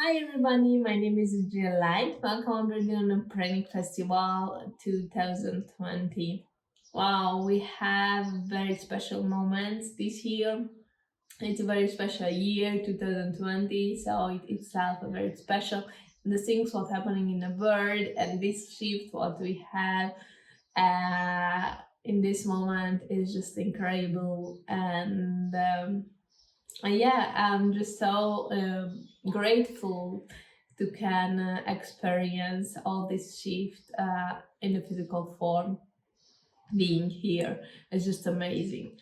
Hi everybody, my name is Adrienn. Welcome to the Pranic Festival 2020. Wow, we have very special moments this year. It's a very special year, 2020, so it itself a very special. The things what happening in the world and this shift what we have in this moment is just incredible and yeah, I'm just so grateful to can experience all this shift in the physical form. Being here is just amazing.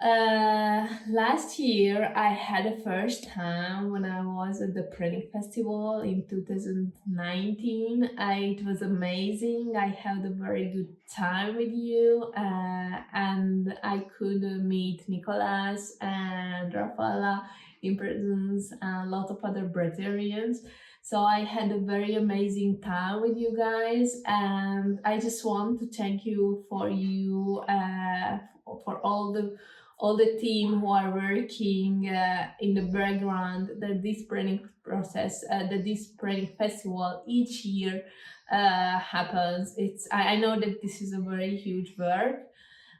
Last year I had a first time when I was at the Pranic Festival in 2019. It was amazing. I had a very good time with you, and I could meet Nicolas and Rafaela in presence and a lot of other Breatharians. So I had a very amazing time with you guys, and I just want to thank you for all the team who are working in the background that this branding process, that this branding festival each year happens. I know that this is a very huge work,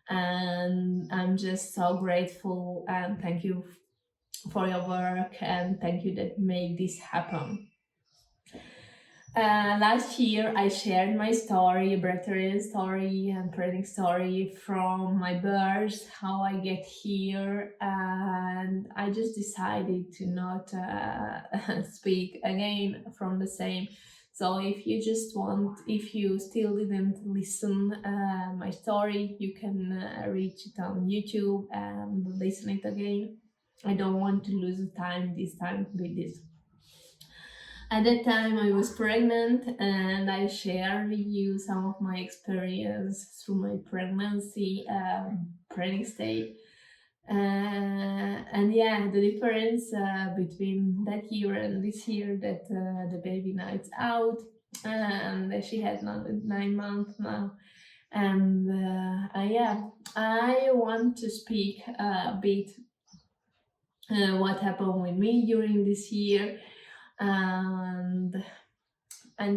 and I'm just so grateful and thank you for your work and thank you that made this happen. Last year, I shared my story, Breatharian story and Pranic story from my birth, how I get here, and I just decided to not speak again from the same. So if you still didn't listen my story, you can reach it on YouTube and listen it again. I don't want to lose time this time with this. At that time, I was pregnant, and I shared with you some of my experience through my pregnancy, pregnant state. And yeah, the difference between that year and this year that the baby now is out, and she has now 9 months now. And yeah, I want to speak a bit what happened with me during this year and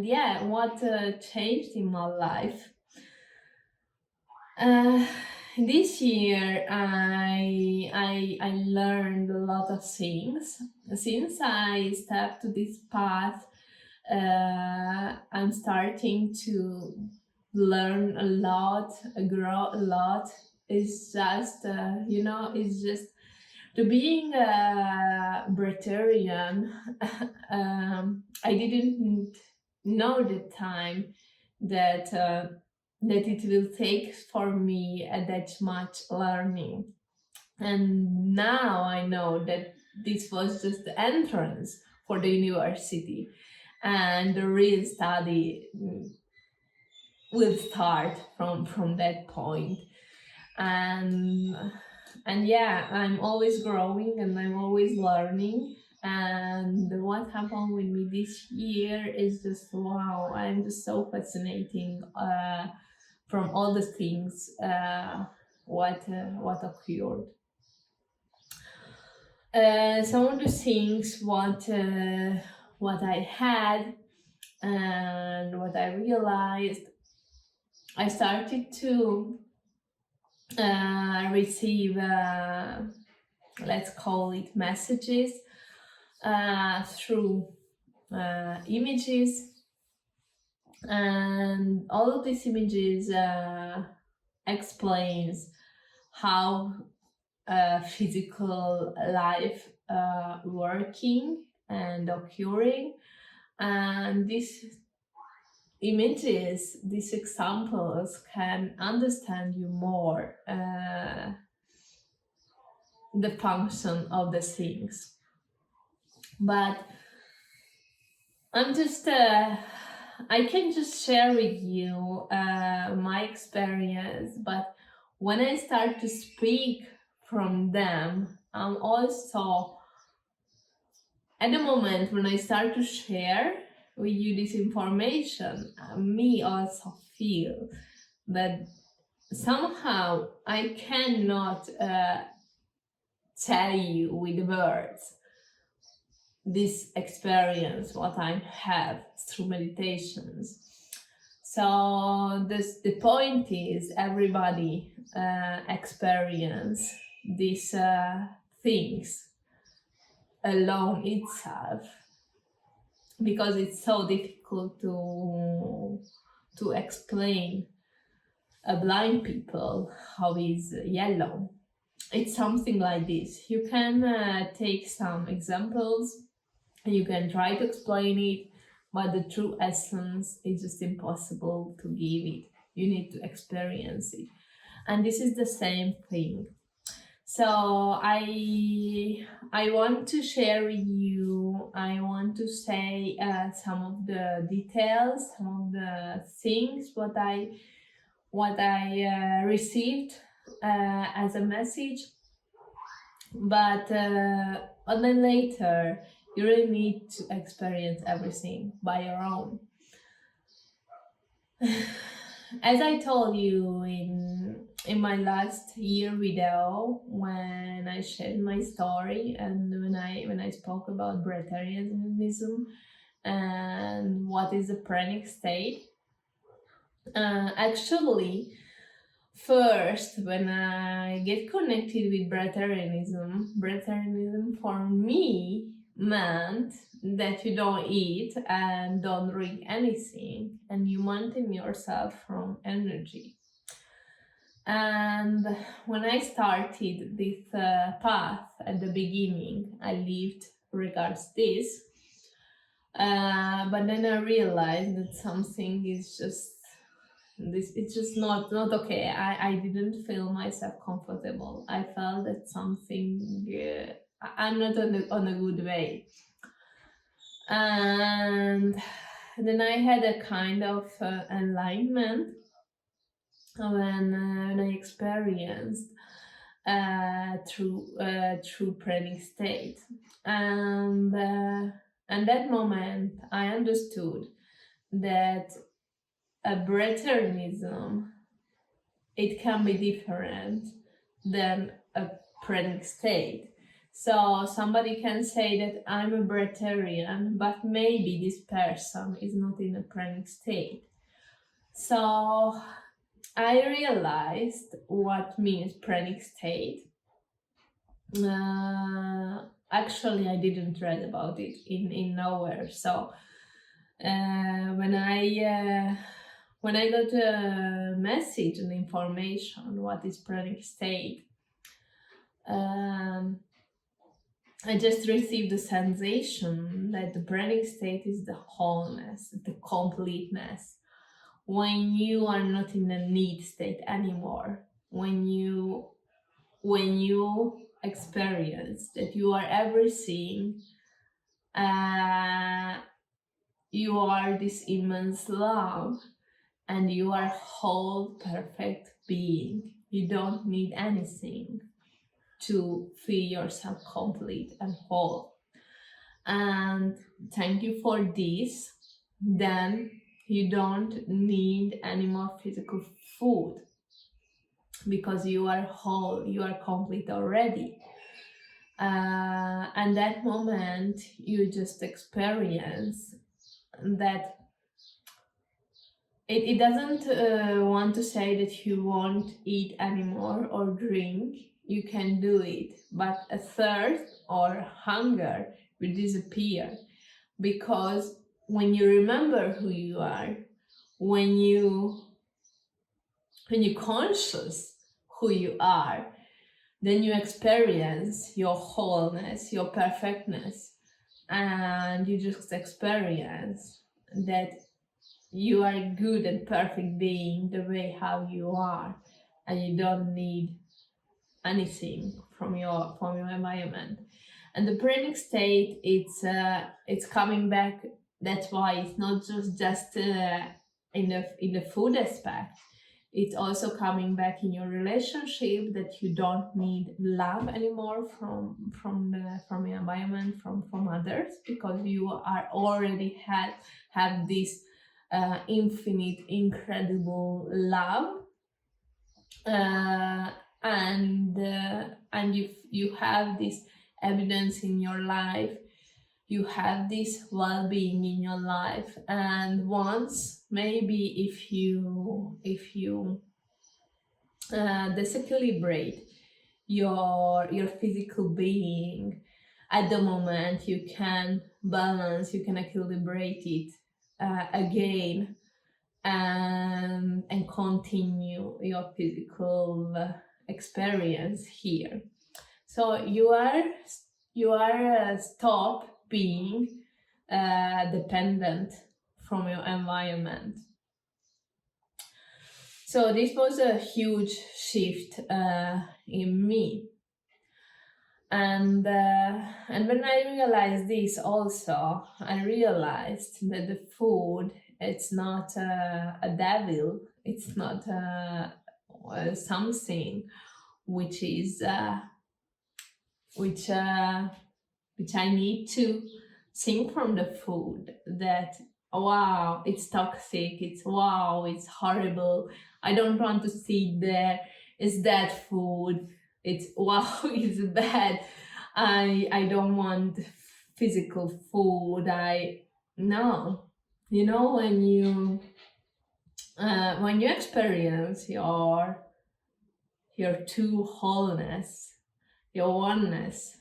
yeah, what changed in my life. This year I learned a lot of things since I stepped to this path. I'm starting to learn a lot, grow a lot. It's just it's just to being a Breatharian. I didn't know the time that that it will take for me that much learning, and now I know that this was just the entrance for the university, and the real study will start from that point. and and yeah, I'm always growing and I'm always learning, and what happened with me this year is just wow. I'm just so fascinating from all the things what occurred. Some of the things what I had and what I realized, I started to receive let's call it messages through images, and all of these images explains how physical life working and occurring, and these images, these examples can understand you more the function of the things. But I'm just I can just share with you my experience, but when I start to speak from them, I'm also at the moment when I start to share with you this information, me also feel that somehow I cannot tell you with words this experience what I have through meditations. So the point is everybody experience these things alone itself, because it's so difficult to explain a blind people how is yellow. It's something like this. You can take some examples, you can try to explain it, but the true essence is just impossible to give it. You need to experience it. And this is the same thing. So I want to share with you, I want to say some of the details, some of the things what I received as a message, but then later you really need to experience everything by your own. As I told you in my last year video, when I shared my story and when I spoke about Breatharianism and what is the Pranic state, actually, first, when I get connected with Breatharianism for me meant that you don't eat and don't drink anything, and you maintain yourself from energy. And when I started this path at the beginning, I lived regards this, but then I realized that something is just it's just not okay. I didn't feel myself comfortable. I felt that something I'm not on a good way, and then I had a kind of enlightenment when I experienced through Pranic state, and that moment I understood that a Breatharianism, it can be different than a Pranic state. So somebody can say that I'm a Breatharian, but maybe this person is not in a Pranic state. So I realized what means Pranic state. Actually, I didn't read about it in nowhere. So when I got a message and information what is Pranic state, I just received the sensation that the Pranic state is the wholeness, the completeness. When you are not in a need state anymore, when you experience that you are everything, you are this immense love, and you are whole, perfect being. You don't need anything to feel yourself complete and whole. And thank you for this. Then you don't need any more physical food, because you are whole, you are complete already. And that moment you just experience that it doesn't want to say that you won't eat anymore or drink. You can do it, but a thirst or hunger will disappear, because when you remember who you are, when you conscious who you are, then you experience your wholeness, your perfectness, and you just experience that you are a good and perfect being the way how you are, and you don't need anything from your environment. And the Pranic state, it's coming back. That's why it's not just in the food aspect. It's also coming back in your relationship, that you don't need love anymore from your environment, from others, because you are already have this infinite, incredible love, and you have this evidence in your life. you have this well-being in your life. And once, maybe if you disequilibrate your physical being, at the moment you can balance, you can equilibrate it again, and continue your physical experience here. So you are stop being dependent from your environment. So this was a huge shift in me. And when I realized this also, I realized that the food, it's not a devil, it's not something which is which I need to think from the food that, wow, it's toxic, it's wow, it's horrible, I don't want to sit there, it's that food, it's wow, it's bad, I don't want physical food. No, you know, when you experience your true wholeness, your oneness,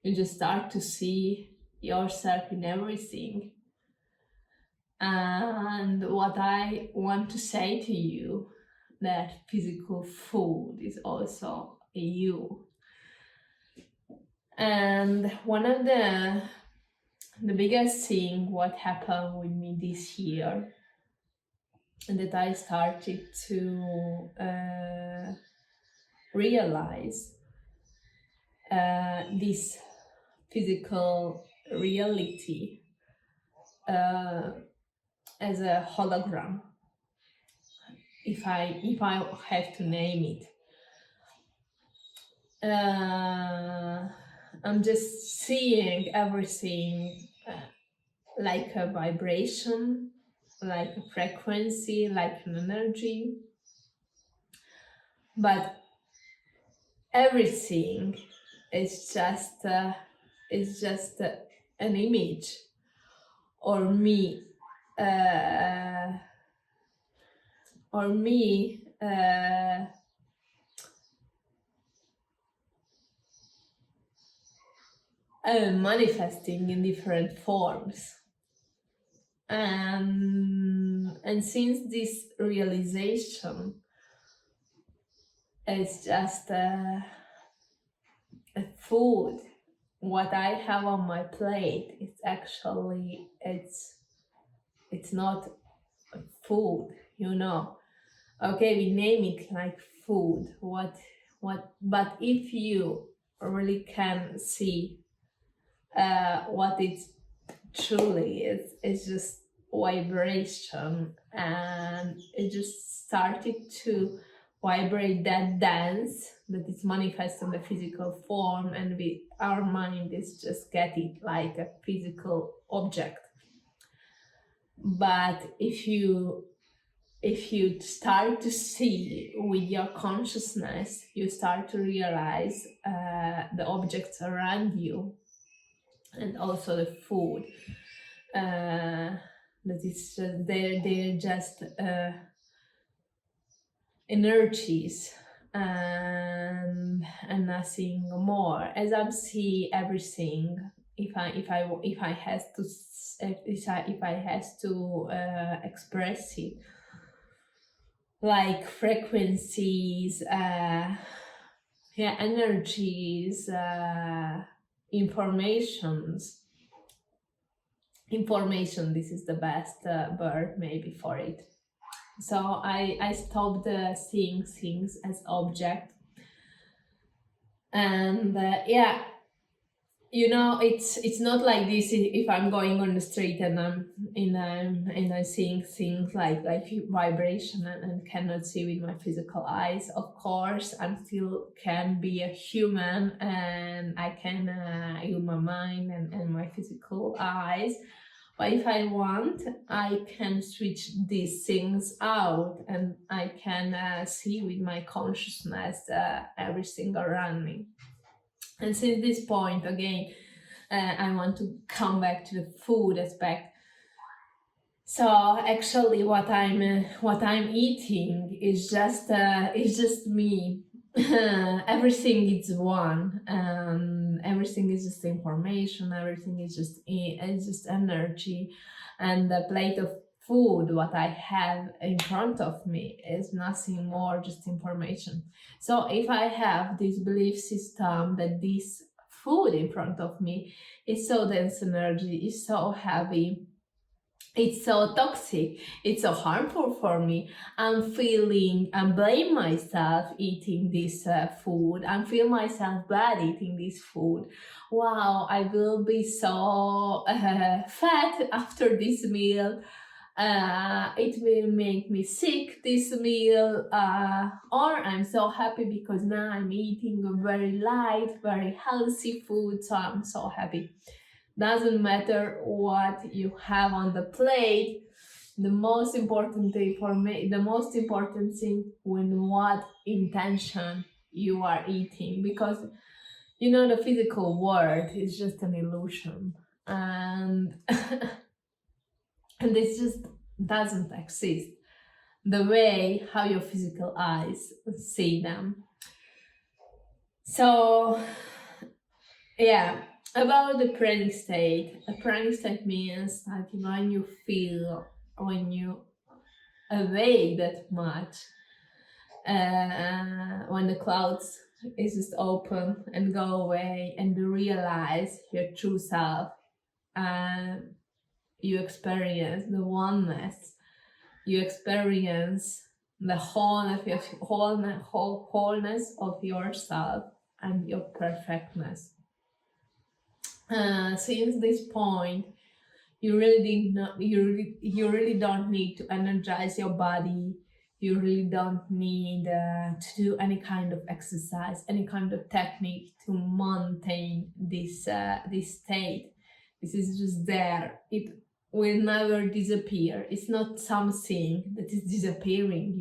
you just start to see yourself in everything. And what I want to say to you, that physical food is also you. And one of the biggest thing what happened with me this year, that I started to realize this physical reality as a hologram, if I have to name it. I'm just seeing everything like a vibration, like a frequency, like an energy. But everything is just an image, or me, manifesting in different forms. And since this realization is just a food, what I have on my plate is actually, it's not food, you know. Okay, we name it like food, what but if you really can see what it truly is, it's just vibration, and it just started to vibrate that dance that is manifest in the physical form, and our mind is just get it like a physical object. But if you start to see with your consciousness, you start to realize the objects around you, and also the food, that is just, they're just energies, and nothing more. As I see everything, if I has to express it, like frequencies, energies, information, this is the best word maybe for it. So I stopped seeing things as object, and you know, it's not like this. If I'm going on the street and I'm seeing things like vibration, and cannot see with my physical eyes, of course I still can be a human, and I can use my mind and my physical eyes. But if I want, I can switch these things out, and I can see with my consciousness everything around me. And since this point, again, I want to come back to the food aspect. So actually, what I'm eating is just me. Everything is one. Everything is just information. Everything is it's just energy, and the plate of food what I have in front of me is nothing more, just information. So if I have this belief system that this food in front of me is so dense energy, is so heavy, it's so toxic, it's so harmful for me, I'm blame myself eating this food, I'm feel myself bad eating this food. Wow, I will be so fat after this meal, it will make me sick this meal, or I'm so happy because now I'm eating a very light, very healthy food, so I'm so happy. Doesn't matter what you have on the plate. The most important thing for me, the most important thing, when what intention you are eating, because the physical world is just an illusion, and and this just doesn't exist the way how your physical eyes see them. So yeah, about the pranic state. A pranic state means that when you awake that much, when the clouds is just open and go away, and you realize your true self, and you experience the oneness, you experience the wholeness of yourself and your perfectness. Since this point, you really don't need to energize your body. You really don't need to do any kind of exercise, any kind of technique to maintain this state. This is just there. It will never disappear. It's not something that is disappearing.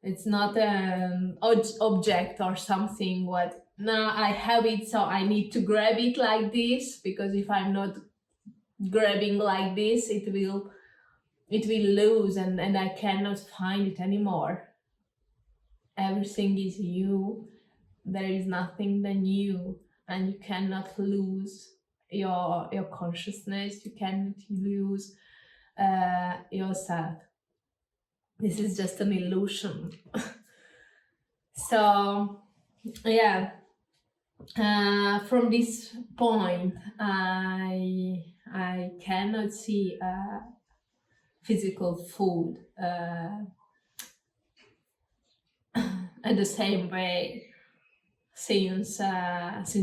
It's not an object or something what now I have it, so I need to grab it like this, because if I'm not grabbing like this, it will lose, and I cannot find it anymore. Everything is you. There is nothing than you, and you cannot lose your consciousness. You cannot lose yourself. This is just an illusion. So yeah, from this point, I cannot see physical food in the same way since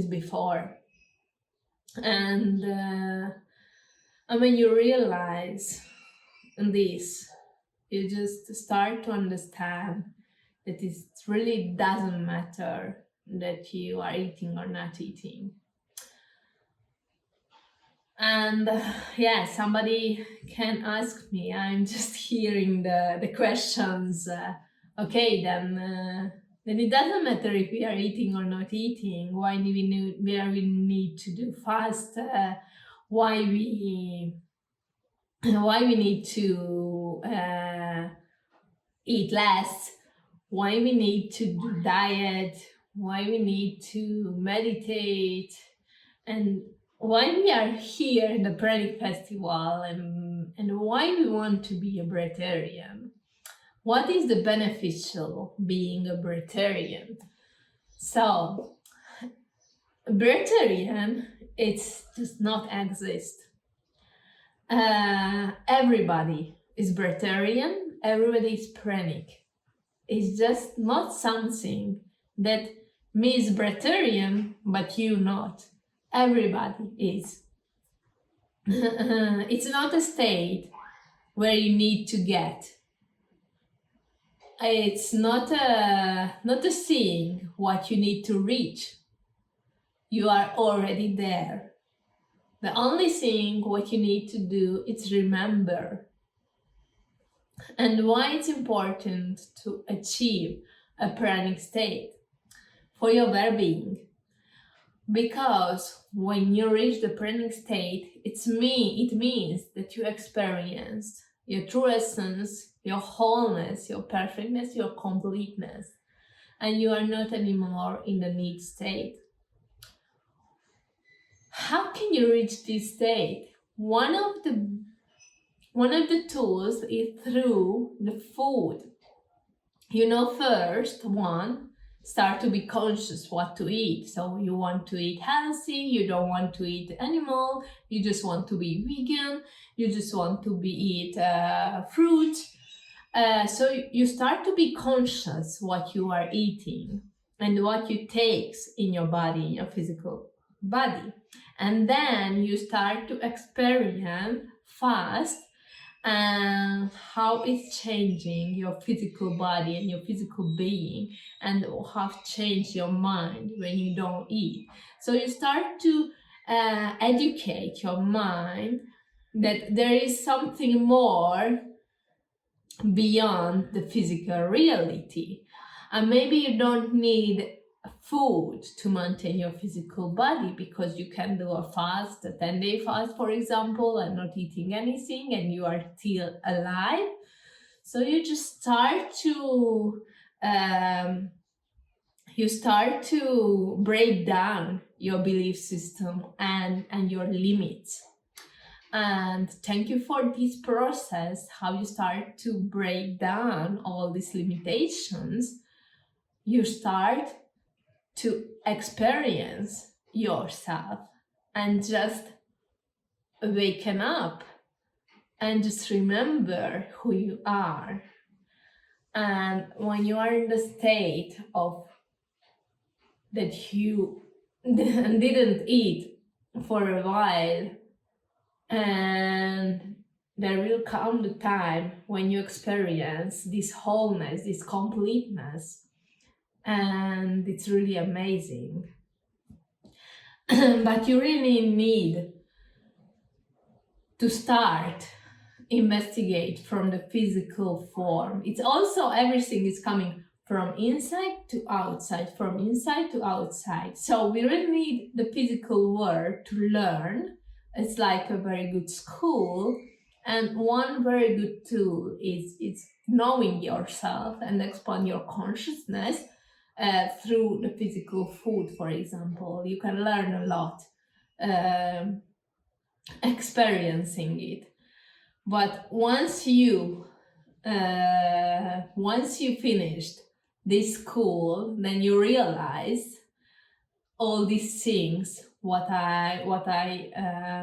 before. And when you realize this, you just start to understand that it really doesn't matter that you are eating or not eating. And yeah, somebody can ask me, I'm just hearing the questions, okay, then it doesn't matter if we are eating or not eating. Why do we need to do fast? Why we need to eat less? Why we need to do diet? Why we need to meditate? And why we are here in the Pranic Festival, and why we want to be a Breatharian. What is the beneficial being a Breatharian? So, Breatharian, it does not exist. Everybody is Breatharian, everybody is Pranic. It's just not something that me is Breatharian, but you not. Everybody is. It's not a state where you need to get. It's not a seeing what you need to reach. You are already there. The only thing what you need to do is remember. And why it's important to achieve a pranic state for your well-being. Because when you reach the pranic state, it means that you experienced your true essence, your wholeness, your perfectness, your completeness, and you are not anymore in the need state. How can you reach this state? One of the tools is through the food. First one, start to be conscious what to eat. So you want to eat healthy, you don't want to eat animal, you just want to be vegan, you just want to eat fruit. So you start to be conscious what you are eating and what you take in your body, in your physical body. And then you start to experience fast and how it's changing your physical body and your physical being, and how changed your mind when you don't eat. So you start to educate your mind that there is something more beyond the physical reality, and maybe you don't need food to maintain your physical body, because you can do a 10-day fast, for example, and not eating anything, and you are still alive. So you just start to break down your belief system and your limits. And thank you for this process, how you start to break down all these limitations. You start to experience yourself and just waken up and just remember who you are. And when you are in the state of that you didn't eat for a while, and there will come the time when you experience this wholeness, this completeness, and it's really amazing. But you really need to start investigate from the physical form. It's also, everything is coming from inside to outside, from inside to outside. So we really need the physical world to learn. It's like a very good school, and one very good tool is knowing yourself and expand your consciousness through the physical food, for example. You can learn a lot experiencing it. But once you finished this school, then you realize all these things what I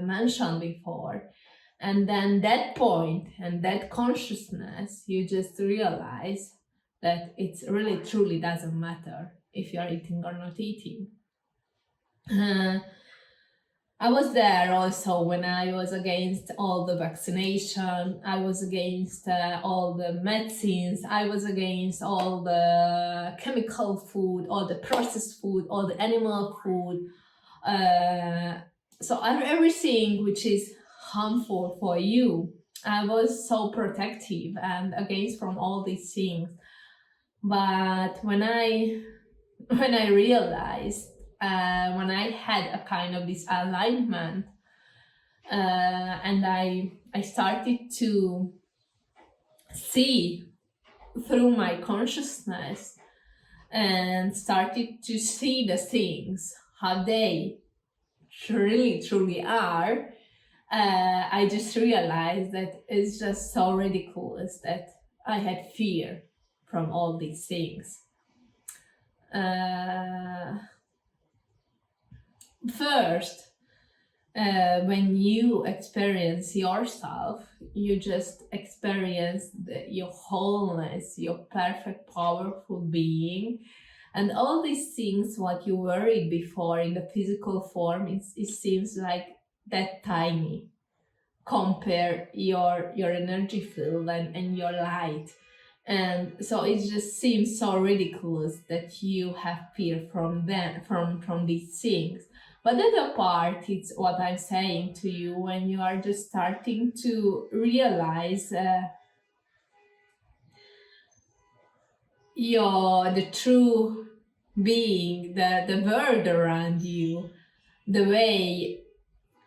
mentioned before, and then that point and that consciousness, you just realize that it really truly doesn't matter if you're eating or not eating. I was there also when I was against all the vaccination, I was against all the medicines, I was against all the chemical food, all the processed food, all the animal food. So everything which is harmful for you, I was so protective and against from all these things. But when I realized, when I had a kind of this alignment, and I started to see through my consciousness and started to see the things how they really truly are, I just realized that it's just so ridiculous that I had fear from all these things. First, when you experience yourself, you just experience your wholeness, your perfect, powerful being, and all these things what you worried before in the physical form, it seems like that tiny compare your energy field and your light. And so it just seems so ridiculous that you have fear from them, from these things. But the other part, it's what I'm saying to you, when you are just starting to realize the true being, the world around you, the way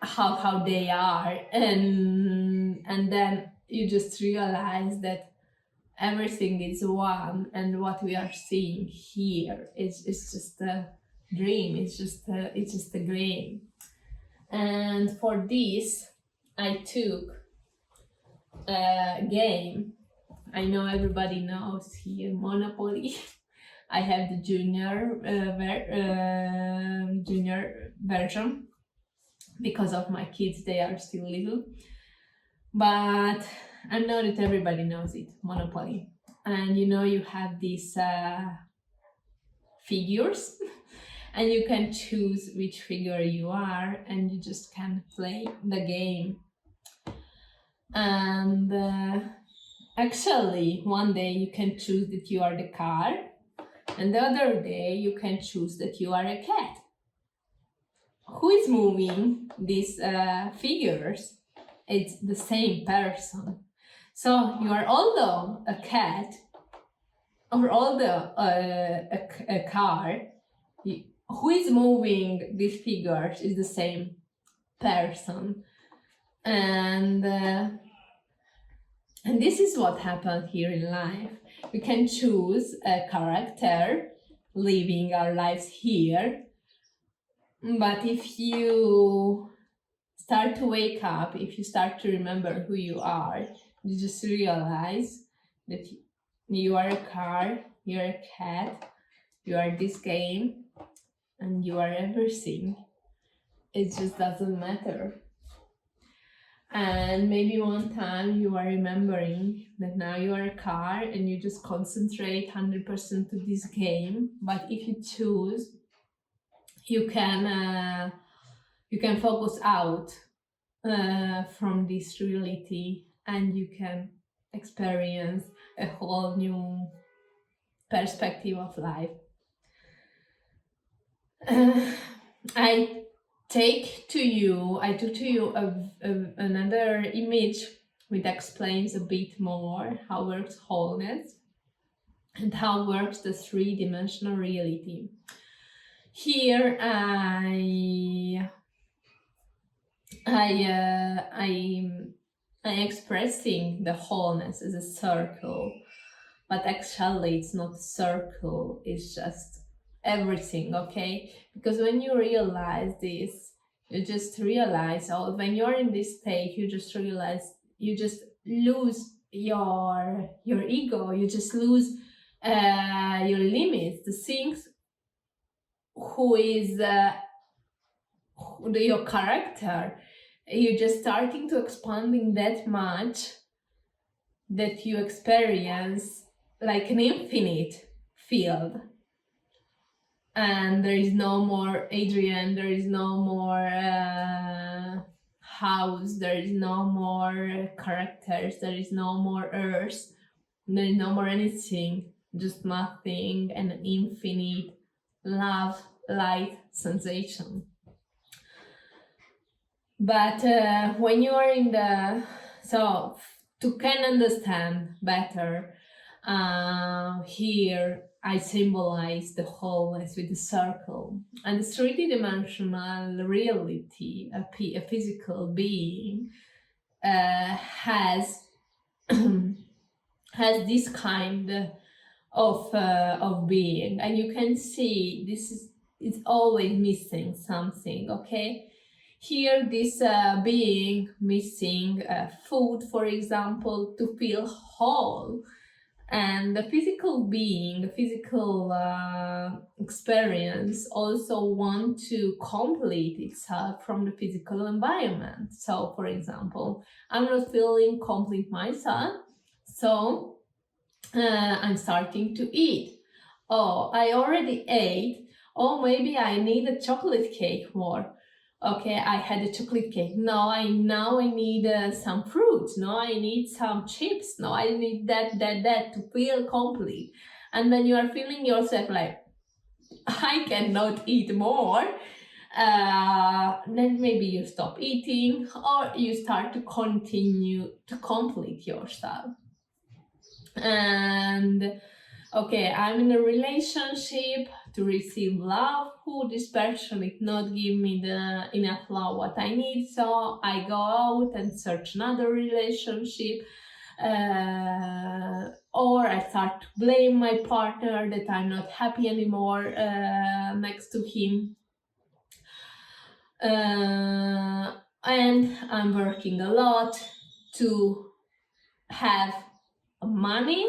how they are, and then you just realize that everything is one, and what we are seeing here is just a dream. It's just a dream. And for this, I took a game. I know everybody knows here Monopoly. I have the junior version because of my kids. They are still little, but I know that everybody knows it, Monopoly. And you have these figures and you can choose which figure you are, and you just can play the game. And actually, one day you can choose that you are the car, and the other day you can choose that you are a cat. Who is moving these figures? It's the same person. So you are although a cat or although a car, who is moving these figures is the same person. And this is what happened here in life. We can choose a character living our lives here, but if you start to wake up, if you start to remember who you are, you just realize that you are a car, you're a cat, you are this game, and you are everything. It just doesn't matter. And maybe one time you are remembering that now you are a car and you just concentrate 100% to this game. But if you choose, you can focus out from this reality, and you can experience a whole new perspective of life. I took to you another image which explains a bit more how works wholeness and how works the three-dimensional reality. Here I'm expressing the wholeness as a circle, but actually it's not a circle, it's just everything, okay? Because when you realize this, you just realize, when you're in this state, you just realize, you just lose your ego, you just lose your limits, the things who is your character. You're just starting to expanding that much that you experience like an infinite field. And there is no more Adrienn, there is no more house, there is no more characters, there is no more earth, there is no more anything, just nothing, and an infinite love, light, sensation. But when you are in the, so to can understand better, here I symbolize the wholeness with the circle, and the three-dimensional reality, a physical being, has has this kind of being, and you can see it's always missing something, okay? Here this being missing food, for example, to feel whole. And the physical being, the physical experience also want to complete itself from the physical environment. So, for example, I'm not feeling complete myself, so I'm starting to eat. Oh, I already ate. Oh, maybe I need a chocolate cake more. Okay, I had a chocolate cake. Now I need some fruits. Now I need some chips. Now I need that to feel complete. And then you are feeling yourself like, I cannot eat more. Then maybe you stop eating, or you start to continue to complete yourself. And okay, I'm in a relationship. to receive love, who this person is not give me the enough love what I need, so I go out and search another relationship, or I start to blame my partner that I'm not happy anymore next to him. And I'm working a lot to have money,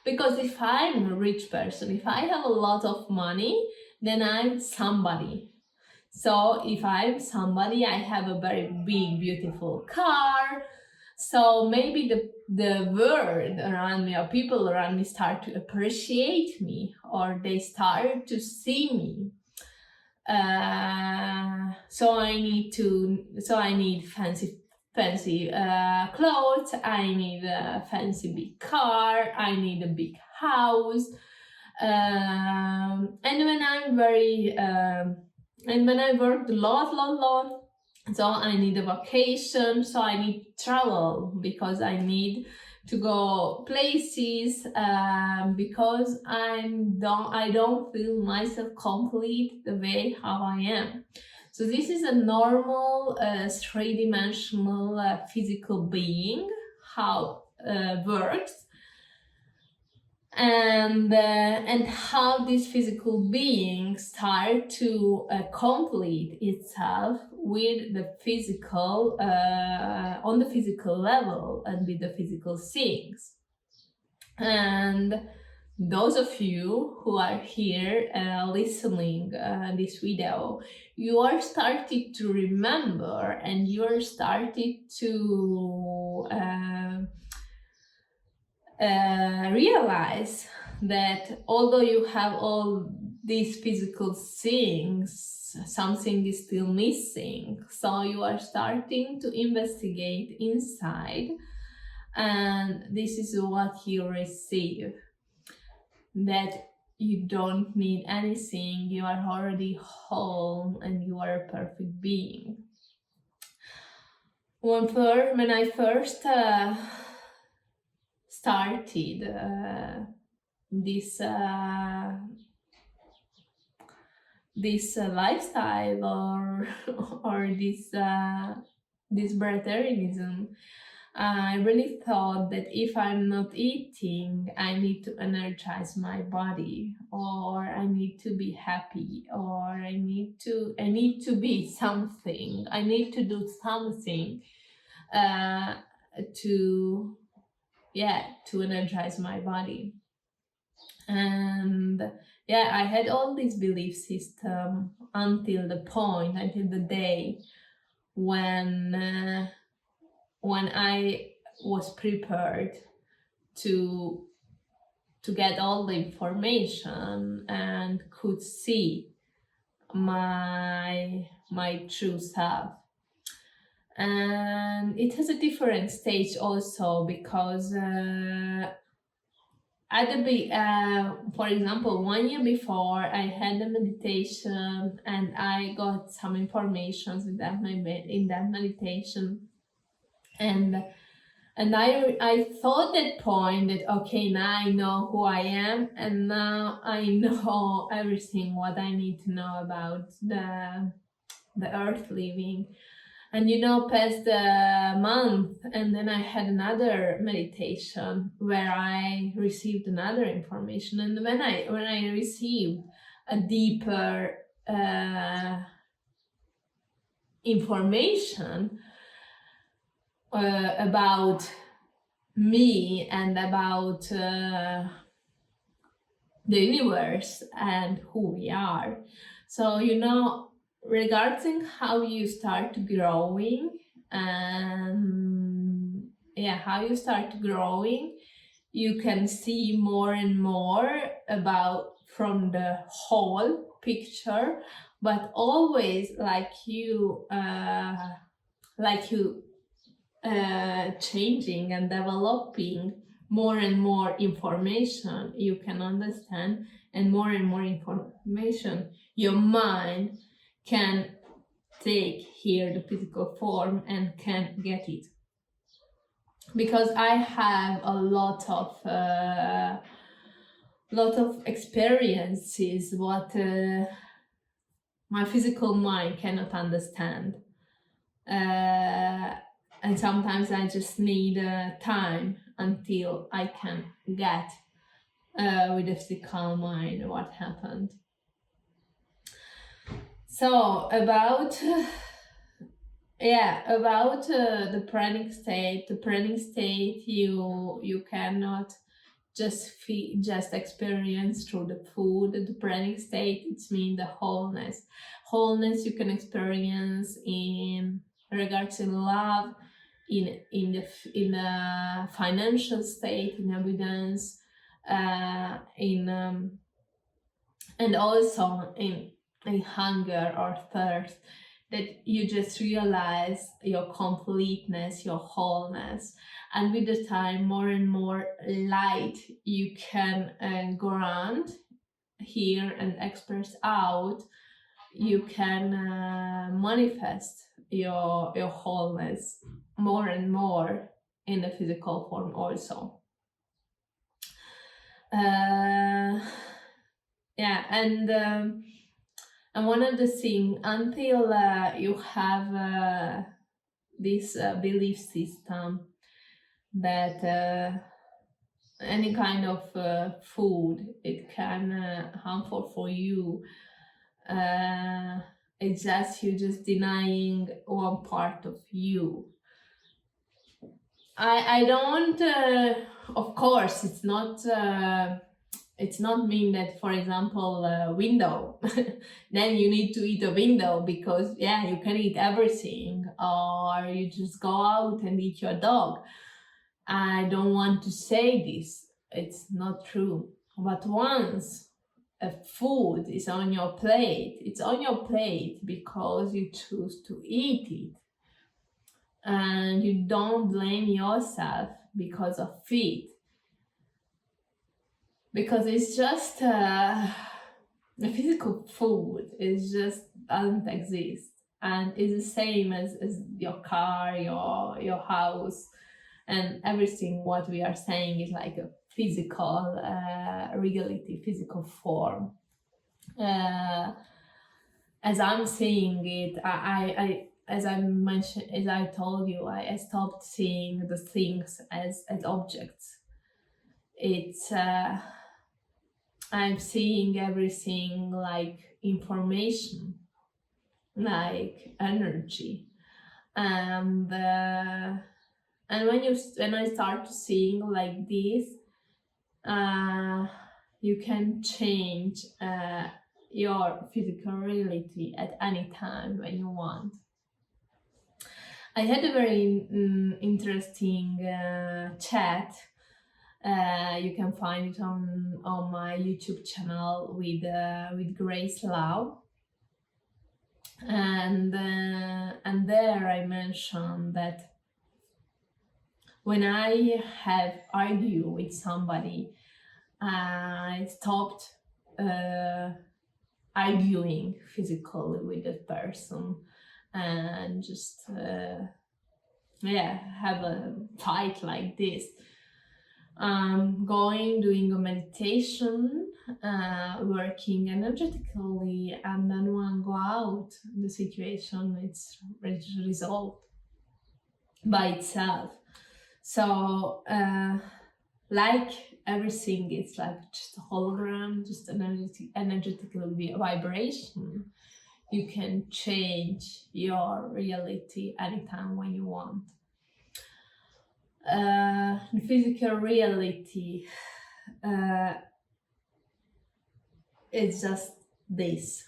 because if I'm a rich person, if I have a lot of money, then I'm somebody. So if I'm somebody, I have a very big, beautiful car. So maybe the world around me or people around me start to appreciate me, or they start to see me. So I need fancy clothes, I need a fancy big car, I need a big house, and when I'm and when I worked a lot, so I need a vacation, so I need travel, because I need to go places, because I don't feel myself complete the way how I am. So this is a normal three-dimensional physical being, how works, and how this physical being start to complete itself with the physical, on the physical level, and with the physical things. And those of you who are here listening this video, you are started to remember, and you are started to realize that although you have all these physical things, something is still missing. So you are starting to investigate inside, and this is what you receive, that you don't need anything, you are already whole, and you are a perfect being. When I first started this lifestyle, or this breatharianism, I really thought that if I'm not eating, I need to energize my body, or I need to be happy, or I need to be something. I need to do something to energize my body. And I had all this belief system until the day when I was prepared to get all the information and could see my true self. And it has a different stage also, because for example, 1 year before, I had a meditation, and I got some information in that meditation, and I thought that point that, okay, now I know who I am, and now I know everything what I need to know about the earth living. And passed a month, and then I had another meditation where I received another information. And when I received a deeper information about me and about the universe and who we are. So regarding how you start growing, you can see more and more about from the whole picture, but always changing and developing more and more information you can understand, and more information your mind can take here the physical form and can get it. Because I have a lot of lot of experiences what my physical mind cannot understand. And sometimes I just need time until I can get with the physical mind what happened. So about the pranic state. The pranic state you cannot just experience through the food. The pranic state, it's mean the wholeness you can experience in regards to love, in the financial state, in abundance, in and also in hunger or thirst, that you just realize your completeness, your wholeness. And with the time, more and more light you can grant here and express out. You can manifest your wholeness more and more in the physical form also. And one of the things, until you have this belief system that any kind of food, it can harmful for you, it's just you just denying one part of you. I don't of course it's not mean that, for example, window then you need to eat a window, because you can eat everything, or you just go out and eat your dog. I don't want to say this, it's not true. But once a food is on your plate, it's on your plate because you choose to eat it, and you don't blame yourself because of it, because it's just the physical food is just doesn't exist, and it's the same as your car, your house, and everything. What we are saying is like a physical reality, physical form. As I'm saying it, I as I mentioned, as I told you, I stopped seeing the things as objects. It's I'm seeing everything like information, like energy, and when I start seeing like this, you can change your physical reality at any time when you want. I had a very interesting chat. You can find it on my YouTube channel with Grace Lau, and there I mentioned that when I have argued with somebody, I stopped arguing physically with that person and just have a fight like this. Doing a meditation, working energetically, and then when go out, the situation it's resolved by itself. So like everything, it's like just a hologram, just energetical vibration. You can change your reality anytime when you want. The physical reality is just this,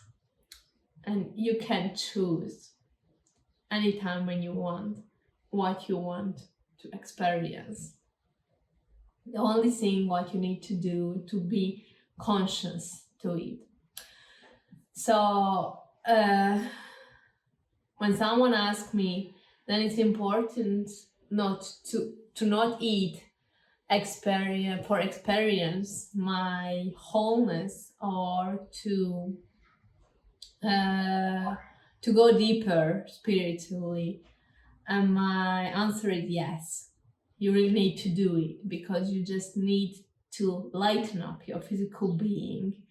and you can choose anytime when you want what you want to experience. The only thing what you need to do to be conscious to it. So when someone asks me, then it's important not to not eat experience my wholeness, or to go deeper spiritually. And my answer is yes. You really need to do it, because you just need to lighten up your physical being,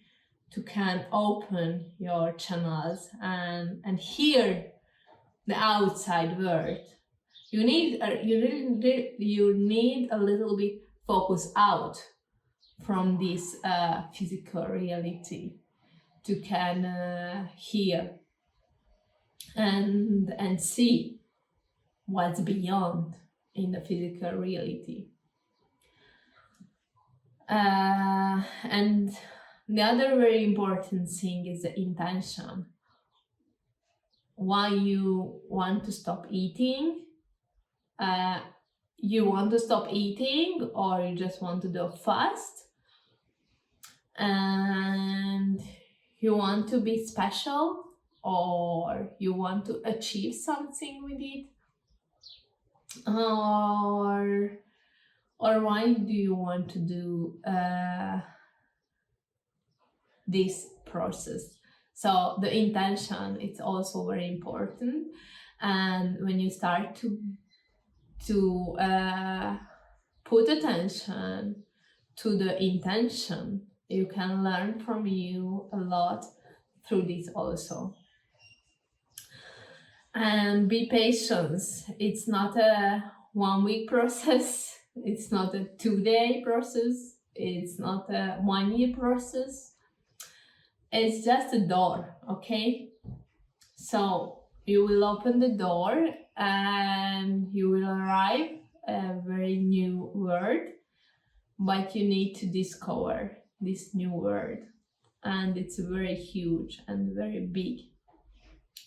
to can open your channels and hear the outside world. You need you need a little bit focus out from this physical reality to can hear and see what's beyond in the physical reality. And the other very important thing is the intention. Why you want to stop eating? You want to stop eating, or you just want to do a fast, and you want to be special, or you want to achieve something with it, or why do you want to do this process? So the intention is also very important, and when you start to put attention to the intention, you can learn from you a lot through this also. And be patient. It's not a 1 week process, it's not a 2-day process, it's not a 1 year process. It's just a door, okay? So you will open the door and you will arrive a very new world, but you need to discover this new world, and it's very huge and very big.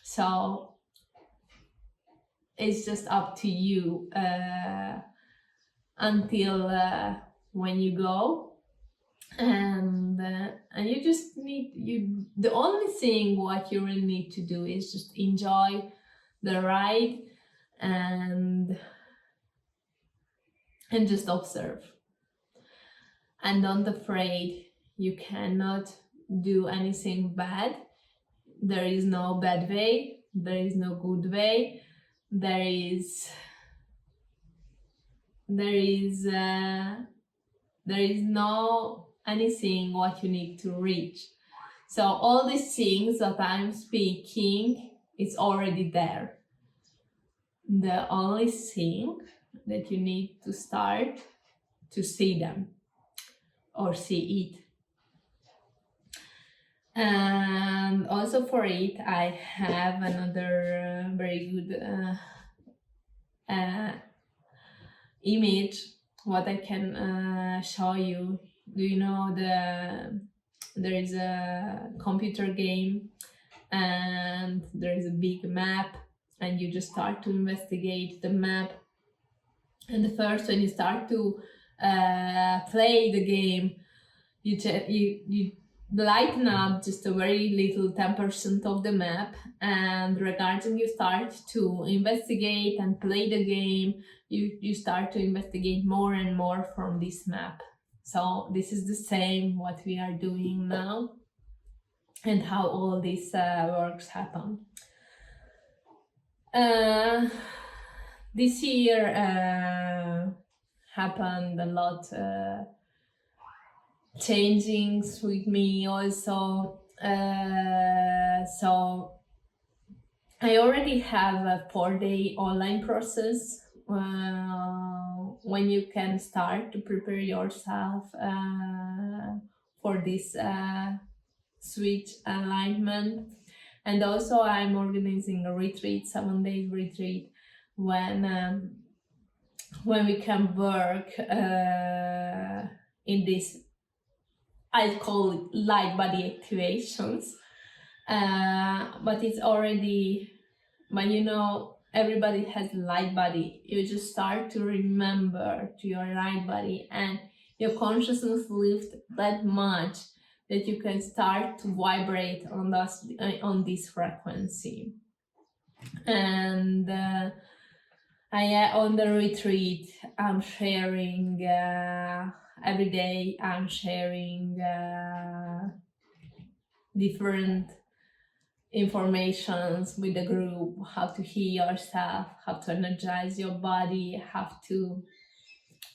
So it's just up to you until when you go, and you just need the only thing what you really need to do is just enjoy the ride and just observe, and don't afraid. You cannot do anything bad. There is no bad way, there is no good way, there is no anything what you need to reach. So all these things that I'm speaking is already there. The only thing that you need to start to see them or see it. And also for it, I have another very good image what I can show you. Do you know there is a computer game and there is a big map, and you just start to investigate the map, and the first when you start to play the game, you lighten up just a very little 10% of the map, and regarding you start to investigate and play the game, you start to investigate more and more from this map. So this is the same what we are doing now, and how all these works happen. This year happened a lot changings with me also. So I already have a 4-day online process when you can start to prepare yourself for this switch alignment. And also I'm organizing a retreat, 7-day retreat, when we can work in this, I call it light body activations, but it's already, but you know, everybody has light body. You just start to remember to your light body, and your consciousness lifts that much that you can start to vibrate on this frequency. And on the retreat, I'm sharing every day. I'm sharing different informations with the group: how to heal yourself, how to energize your body, how to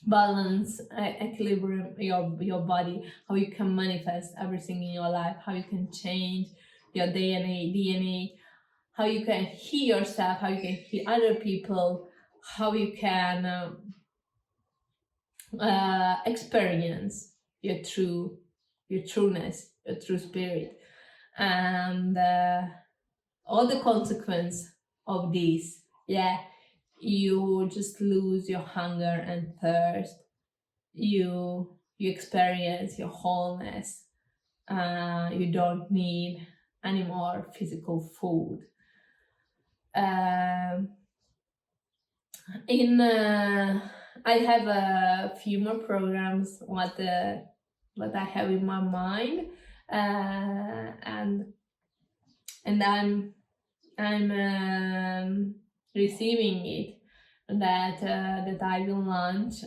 balance, equilibrium your body, how you can manifest everything in your life, how you can change your DNA, how you can heal yourself, how you can heal other people, how you can experience your trueness, your true spirit, and all the consequence of this. Yeah, you just lose your hunger and thirst. You experience your wholeness. You don't need any more physical food. I have a few more programs what I have in my mind, and I'm receiving it, that I will launch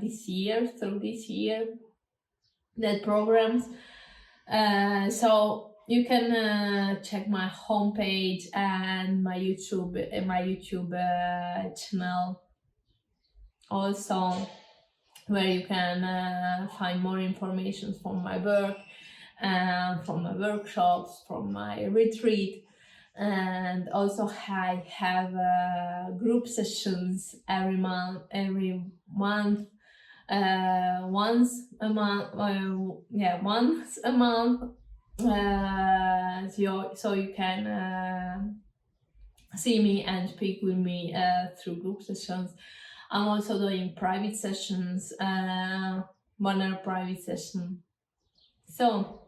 this year, through this year, that programs. So you can check my homepage and my YouTube channel also, where you can find more information from my work, from my workshops, from my retreat. And also I have group sessions every month, once a month, once a month. So you can see me and speak with me through group sessions. I'm also doing private sessions, 1 hour private session. So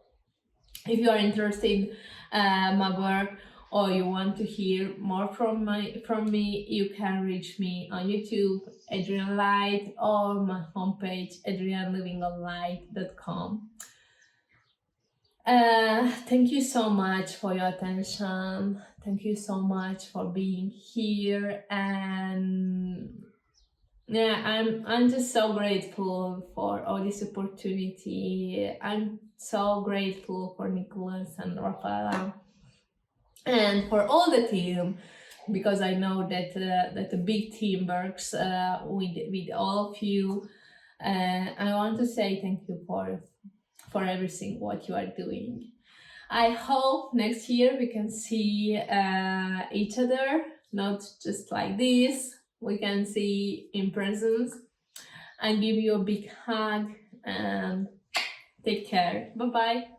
if you are interested my work, or you want to hear more from me, you can reach me on YouTube, Adrienn Light, or my homepage, adriennlivingonlight.com. Thank you so much for your attention. Thank you so much for being here, and yeah, I'm just so grateful for all this opportunity. I'm so grateful for Nicholas and Rafaela, and for all the team, because I know that that a big team works with all of you. I want to say thank you for everything what you are doing. I hope next year we can see each other, not just like this. We can see in presence, and give you a big hug, and take care. Bye bye.